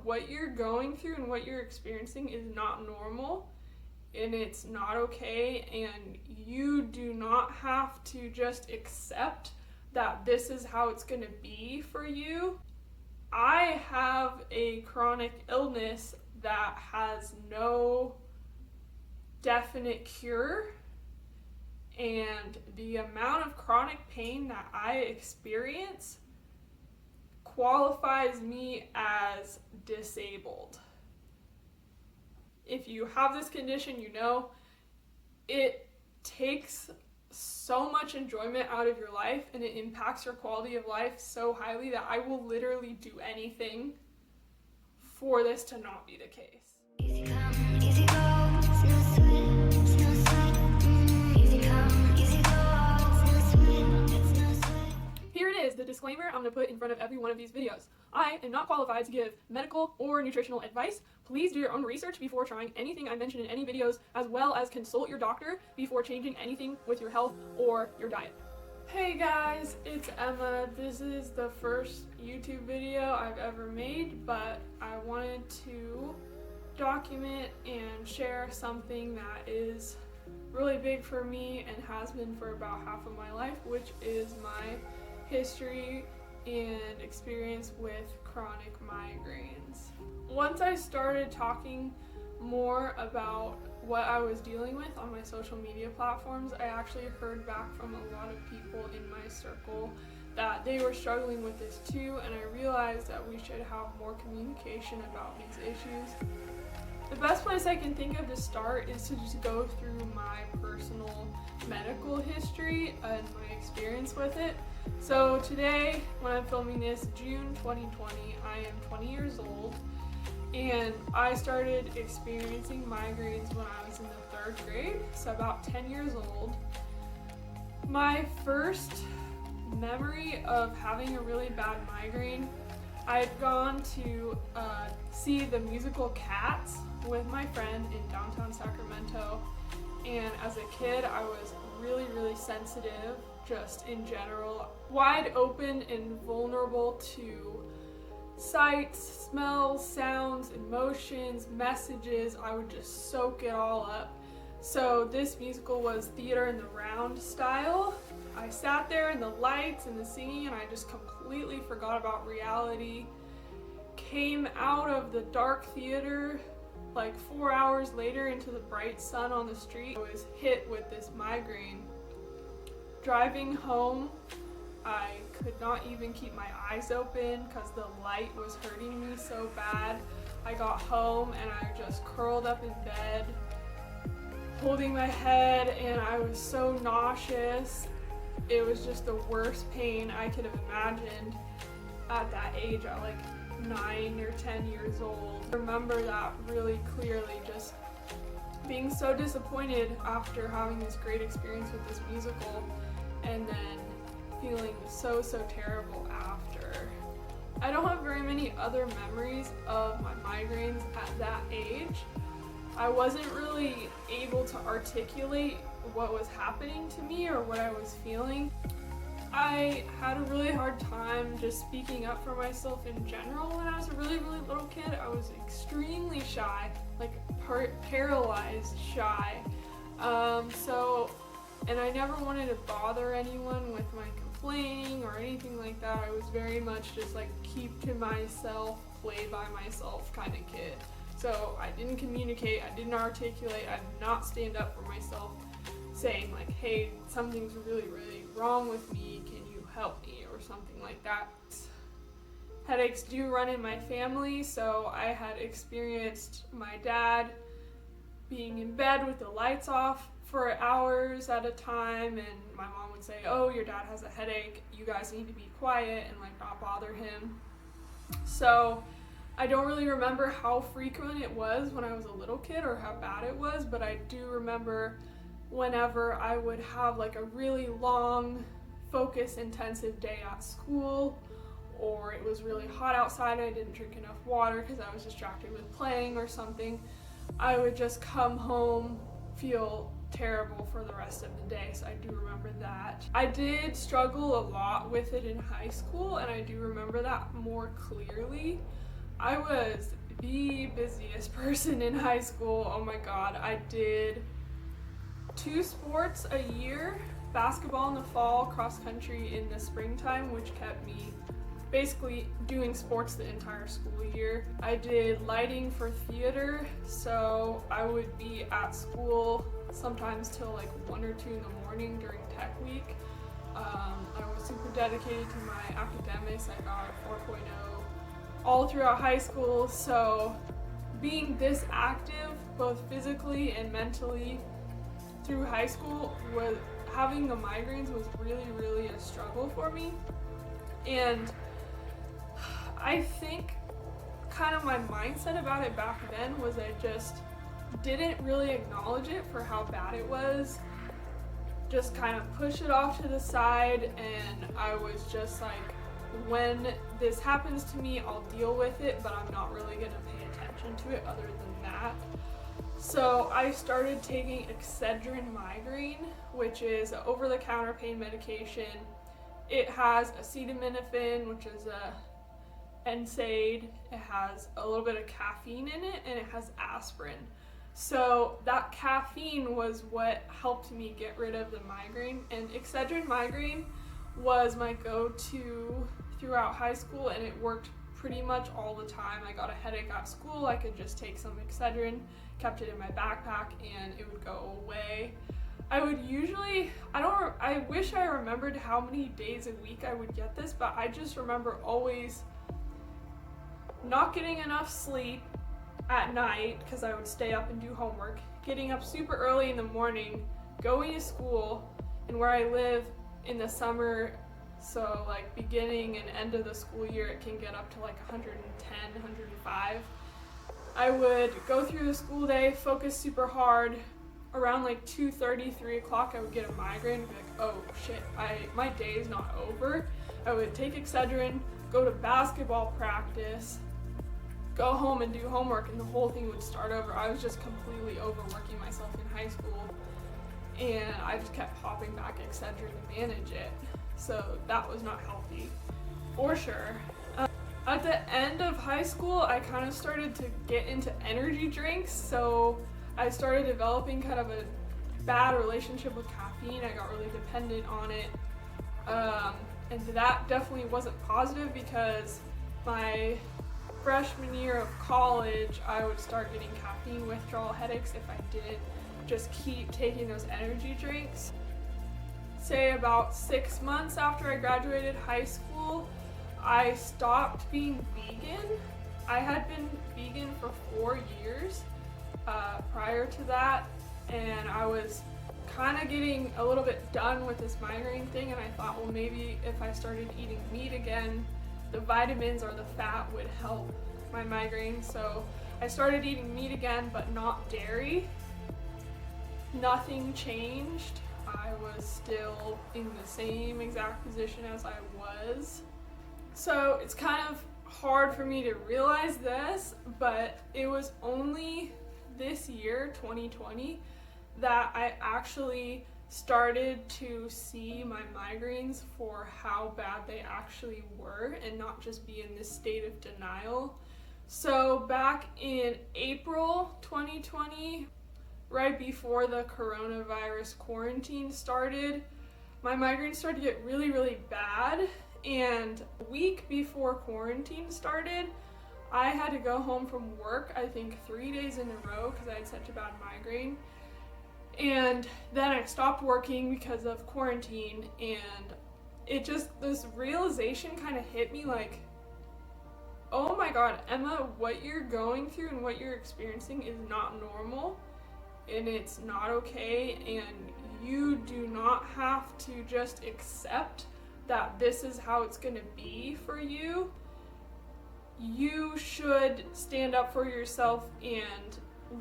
what you're going through and what you're experiencing is not normal, and it's not okay, and you do not have to just accept that this is how it's going to be for you. I have a chronic illness that has no definite cure, and the amount of chronic pain that I experience qualifies me as disabled. If you have this condition, you know it takes so much enjoyment out of your life, and it impacts your quality of life so highly that I will literally do anything for this to not be the case. Easy come, easy go, it's no sweat, it's no sweat. Easy come, easy go, it's no sweat, it's no sweat. Here it is, the disclaimer I'm going to put in front of every one of these videos. I am not qualified to give medical or nutritional advice. Please do your own research before trying anything I mention in any videos, as well as consult your doctor before changing anything with your health or your diet. Hey guys, it's Emma. This is the first YouTube video I've ever made, but I wanted to document and share something that is really big for me and has been for about half of my life, which is my history and experience with chronic migraines. Once I started talking more about what I was dealing with on my social media platforms, I actually heard back from a lot of people in my circle that they were struggling with this too, and I realized that we should have more communication about these issues. The best place I can think of to start is to just go through my personal medical history and my experience with it. So today, when I'm filming this, June 2020, I am 20 years old, and I started experiencing migraines when I was in the 3rd grade, so about 10 years old. My first memory of having a really bad migraine, I had gone to see the musical Cats with my friend in downtown Sacramento, and as a kid I was really sensitive just in general, wide open and vulnerable to sights, smells, sounds, emotions, messages. I would just soak it all up. So this musical was theater in the round style. I sat there in the lights and the singing, and I just completely forgot about reality. Came out of the dark theater like 4 hours later into the bright sun on the street. I was hit with this migraine. Driving home, I could not even keep my eyes open because the light was hurting me so bad. I got home and I just curled up in bed, holding my head, and I was so nauseous. It was just the worst pain I could have imagined at that age, at like 9 or 10 years old. I remember that really clearly, just being so disappointed after having this great experience with this musical, and then feeling so terrible after. I don't have very many other memories of my migraines at that age. I wasn't really able to articulate what was happening to me or what I was feeling. I had a really hard time just speaking up for myself in general when I was a really little kid. I was extremely shy, like paralyzed shy. And I never wanted to bother anyone with my complaining or anything like that. I was very much just like keep to myself, play by myself kind of kid. So I didn't communicate, I didn't articulate, I did not stand up for myself saying like, hey, something's really wrong with me, can you help me, or something like that. Headaches do run in my family, so I had experienced my dad being in bed with the lights off for hours at a time, and my mom would say, oh, your dad has a headache, you guys need to be quiet and like not bother him. So I don't really remember how frequent it was when I was a little kid or how bad it was, but I do remember whenever I would have like a really long, focus intensive day at school, or it was really hot outside and I didn't drink enough water because I was distracted with playing or something, I would just come home, feel terrible for the rest of the day. So I do remember that. I did struggle a lot with it in high school, and I do remember that more clearly. I was the busiest person in high school. Oh my god, I did 2 sports a year, basketball in the fall, cross country in the springtime, which kept me basically doing sports the entire school year. I did lighting for theater, so I would be at school sometimes till like 1 or 2 in the morning during tech week. I was super dedicated to my academics. I got a 4.0 all throughout high school, so being this active both physically and mentally through high school, was having the migraines was really a struggle for me. And I think kind of my mindset about it back then was I just didn't really acknowledge it for how bad it was, just kind of push it off to the side, and I was just like, when this happens to me, I'll deal with it, but I'm not really going to pay attention to it other than that. So I started taking Excedrin migraine, which is an over-the-counter pain medication. It has acetaminophen, which is a NSAID. It has a little bit of caffeine in it, and it has aspirin. So that caffeine was what helped me get rid of the migraine, and Excedrin migraine was my go-to throughout high school, and it worked pretty much all the time. I got a headache at school, I could just take some Excedrin, kept it in my backpack, and it would go away. I would usually, I wish I remembered how many days a week I would get this, but I just remember always not getting enough sleep at night because I would stay up and do homework, getting up super early in the morning, going to school, and where I live in the summer, so like beginning and end of the school year, it can get up to like 110, 105. I would go through the school day, focus super hard. Around like 2:30, 3 o'clock, I would get a migraine and be like, oh shit, my day is not over. I would take Excedrin, go to basketball practice, go home and do homework, and the whole thing would start over. I was just completely overworking myself in high school, and I just kept popping back Excedrin to manage it. So that was not healthy, for sure. At the end of high school, I kind of started to get into energy drinks, so I started developing kind of a bad relationship with caffeine. I got really dependent on it, and that definitely wasn't positive because my freshman year of college, I would start getting caffeine withdrawal headaches if I didn't just keep taking those energy drinks. Say about 6 months after I graduated high school, I stopped being vegan. I had been vegan for 4 years prior to that, and I was kind of getting a little bit done with this migraine thing, and I thought, well, maybe if I started eating meat again, the vitamins or the fat would help my migraine. So I started eating meat again, but not dairy. Nothing changed. I was still in the same exact position as I was. So it's kind of hard for me to realize this, but it was only this year, 2020, that I actually started to see my migraines for how bad they actually were and not just be in this state of denial. So back in April 2020, right before the coronavirus quarantine started, my migraines started to get really bad, and a week before quarantine started, I had to go home from work, I think 3 days in a row because I had such a bad migraine. And then I stopped working because of quarantine, and it just, this realization kind of hit me like, oh my god, Emma, what you're going through and what you're experiencing is not normal, and it's not okay, and you do not have to just accept that this is how it's going to be for you. You should stand up for yourself and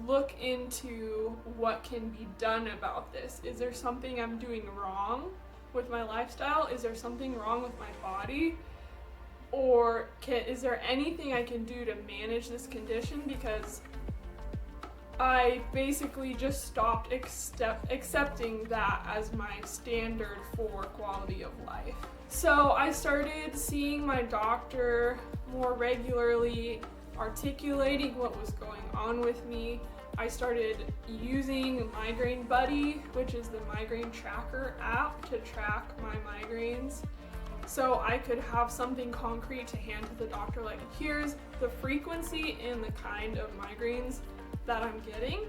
look into what can be done about this. Is there something I'm doing wrong with my lifestyle? Is there something wrong with my body? Or is there anything I can do to manage this condition? Because I basically just stopped accepting that as my standard for quality of life. So I started seeing my doctor more regularly, articulating what was going on with me. I started using Migraine Buddy, which is the migraine tracker app, to track my migraines. So I could have something concrete to hand to the doctor, like here's the frequency and the kind of migraines that I'm getting.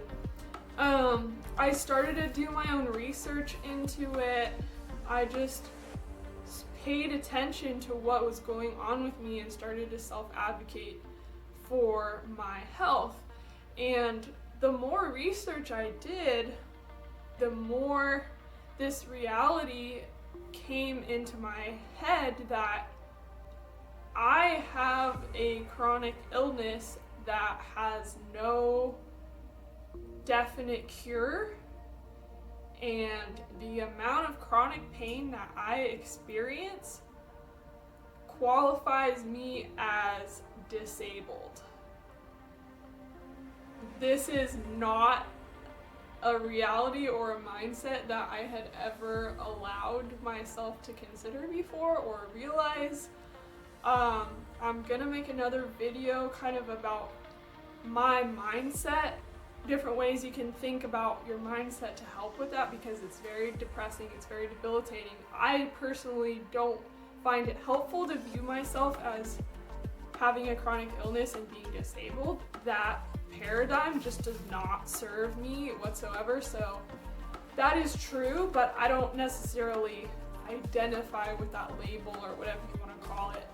I started to do my own research into it. I just paid attention to what was going on with me and started to self-advocate for my health. And the more research I did, the more this reality came into my head that I have a chronic illness that has no definite cure, and the amount of chronic pain that I experience qualifies me as disabled. This is not a reality or a mindset that I had ever allowed myself to consider before or realize. I'm gonna make another video kind of about my mindset, different ways you can think about your mindset to help with that, because it's very depressing, it's very debilitating. I personally don't find it helpful to view myself as having a chronic illness and being disabled. That paradigm just does not serve me whatsoever. So that is true, but I don't necessarily identify with that label or whatever you want to call it.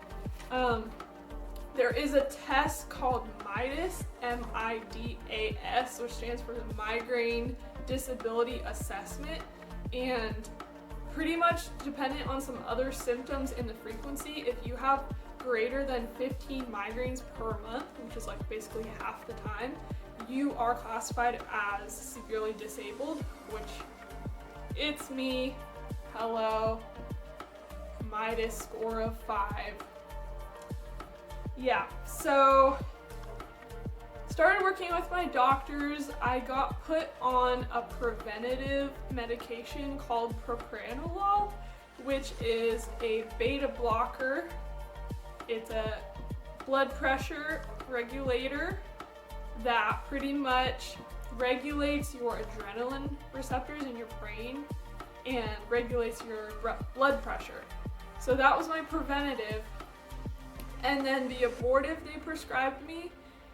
There is a test called MIDAS, M-I-D-A-S, which stands for the Migraine Disability Assessment, and pretty much dependent on some other symptoms in the frequency, if you have greater than 15 migraines per month, which is like basically half the time, you are classified as severely disabled, which it's me. Hello. MIDAS score of 5. Yeah, so started working with my doctors. I got put on a preventative medication called propranolol, which is a beta blocker. It's a blood pressure regulator that pretty much regulates your adrenaline receptors in your brain and regulates your blood pressure. So that was my preventative. And then the abortive they prescribed me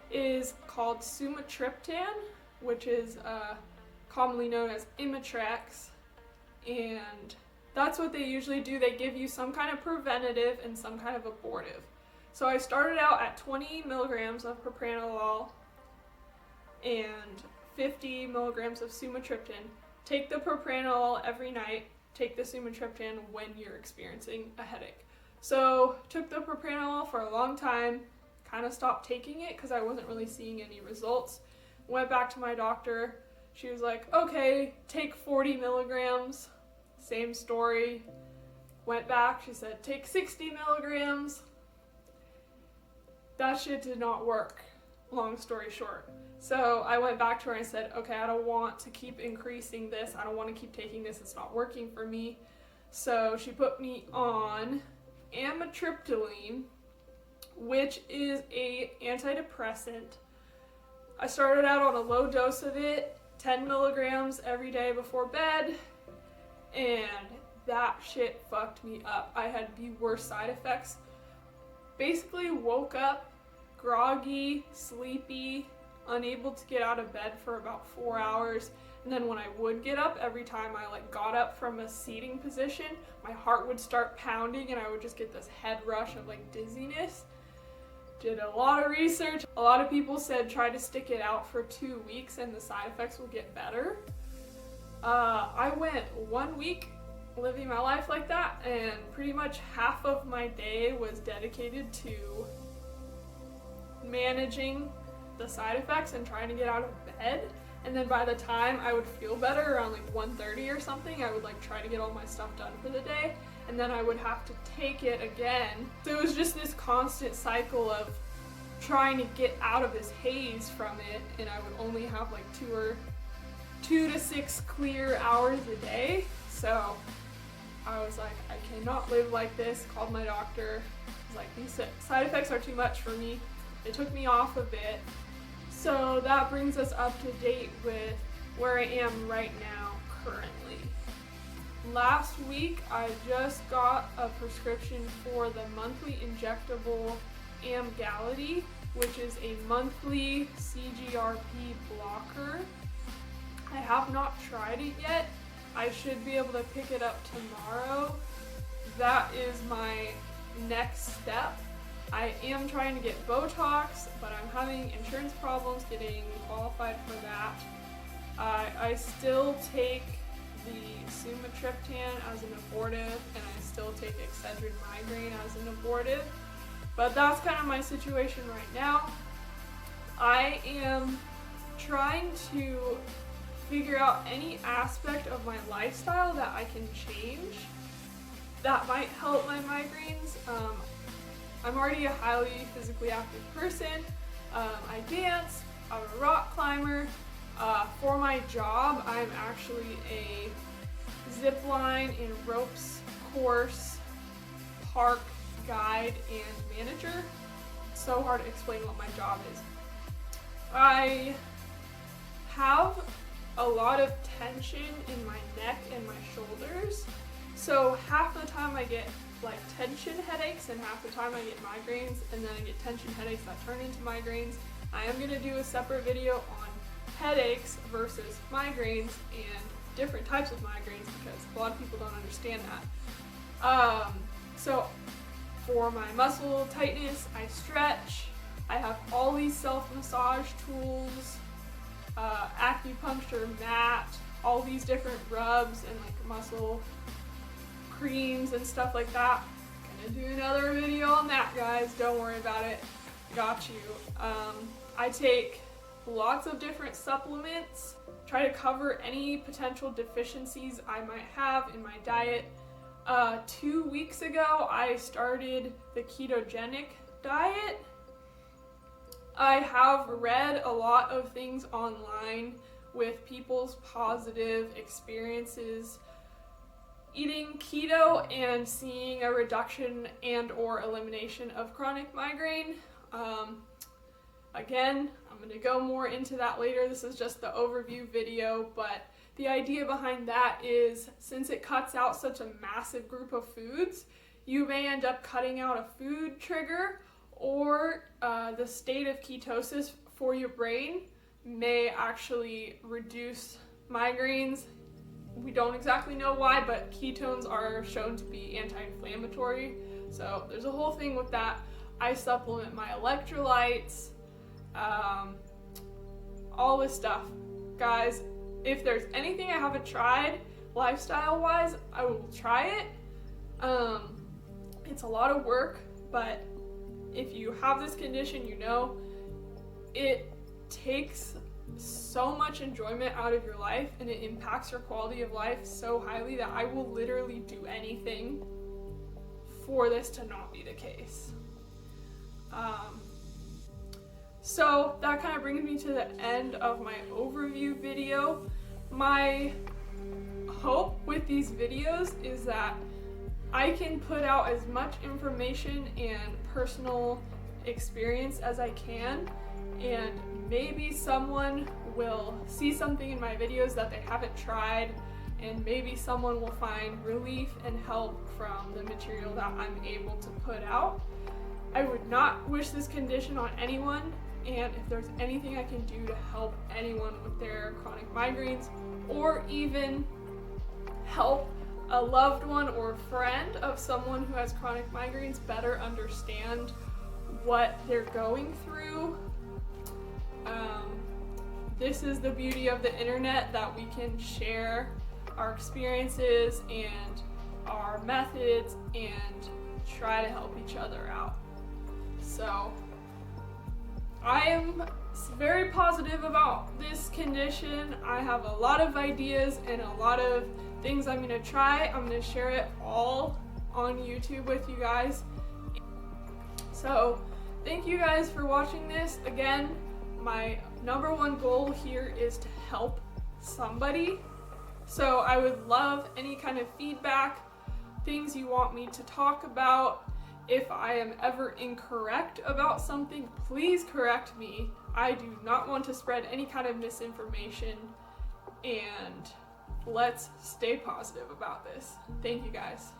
is called sumatriptan, which is commonly known as Imitrex. And that's what they usually do. They give you some kind of preventative and some kind of abortive. So I started out at 20 milligrams of propranolol and 50 milligrams of sumatriptan. Take the propranolol every night, take the sumatriptan when you're experiencing a headache. So took the propranolol for a long time, kind of stopped taking it because I wasn't really seeing any results. Went back to my doctor. She was like, okay, take 40 milligrams. Same story. Went back, she said, take 60 milligrams. That shit did not work, long story short. So I went back to her and I said, okay, I don't want to keep increasing this. I don't want to keep taking this. It's not working for me. So she put me on amitriptyline, which is a antidepressant. I started out on a low dose of it, 10 milligrams every day before bed, and that shit fucked me up. I had the worst side effects. Basically woke up groggy, sleepy, unable to get out of bed for about 4 hours. And then when I would get up, every time I got up from a seating position, my heart would start pounding and I would just get this head rush of dizziness. Did a lot of research. A lot of people said try to stick it out for 2 weeks and the side effects will get better. I went 1 week living my life like that, and pretty much half of my day was dedicated to managing the side effects and trying to get out of bed. And then by the time I would feel better around 1:30 or something, I would try to get all my stuff done for the day, and then I would have to take it again. So it was just this constant cycle of trying to get out of this haze from it, and I would only have 2 to 6 clear hours a day. So I was like, I cannot live like this. Called my doctor. I was like, these side effects are too much for me. it took me off a bit. So that brings us up to date with where I am right now currently. Last week I just got a prescription for the monthly injectable Emgality, which is a monthly CGRP blocker. I have not tried it yet. I should be able to pick it up tomorrow. That is my next step. I am trying to get Botox, but I'm having insurance problems getting qualified for that. I still take the sumatriptan as an abortive, and I still take Excedrin Migraine as an abortive. But that's kind of my situation right now. I am trying to figure out any aspect of my lifestyle that I can change that might help my migraines. I'm already a highly physically active person. I dance, I'm a rock climber. For my job, I'm actually a zip line and ropes course park guide and manager. It's so hard to explain what my job is. I have a lot of tension in my neck and my shoulders. So half the time I get like tension headaches and half the time I get migraines, and then I get tension headaches that turn into migraines. I am going to do a separate video on headaches versus migraines and different types of migraines because a lot of people don't understand that. So for my muscle tightness, I stretch. I have all these self-massage tools, acupuncture mat, all these different rubs and like muscle creams and stuff like that. Gonna do another video on that, guys. Don't worry about it. Got you. I take lots of different supplements, try to cover any potential deficiencies I might have in my diet. 2 weeks ago, I started the ketogenic diet. I have read a lot of things online with people's positive experiences eating keto and seeing a reduction and or elimination of chronic migraine. Again, I'm going to go more into that later. This is just the overview video, but the idea behind that is since it cuts out such a massive group of foods, you may end up cutting out a food trigger, or the state of ketosis for your brain may actually reduce migraines. We don't exactly know why, but ketones are shown to be anti-inflammatory. So there's a whole thing with that. I supplement my electrolytes, all this stuff. Guys, if there's anything I haven't tried lifestyle-wise, I will try it. It's a lot of work, but if you have this condition, you know, it takes so much enjoyment out of your life and it impacts your quality of life so highly that I will literally do anything for this to not be the case. So that kind of brings me to the end of my overview video. My hope with these videos is that I can put out as much information and personal experience as I can, and maybe someone will see something in my videos that they haven't tried, and maybe someone will find relief and help from the material that I'm able to put out. I would not wish this condition on anyone, and if there's anything I can do to help anyone with their chronic migraines, or even help a loved one or friend of someone who has chronic migraines better understand what they're going through. This is the beauty of the internet, that we can share our experiences and our methods and try to help each other out. So I am very positive about this condition. I have a lot of ideas and a lot of things I'm going to try. I'm going to share it all on YouTube with you guys. So thank you guys for watching this. Again, my number one goal here is to help somebody. So I would love any kind of feedback, things you want me to talk about, If I am ever incorrect about something, please correct me. I do not want to spread any kind of misinformation, and let's stay positive about this. Thank you guys.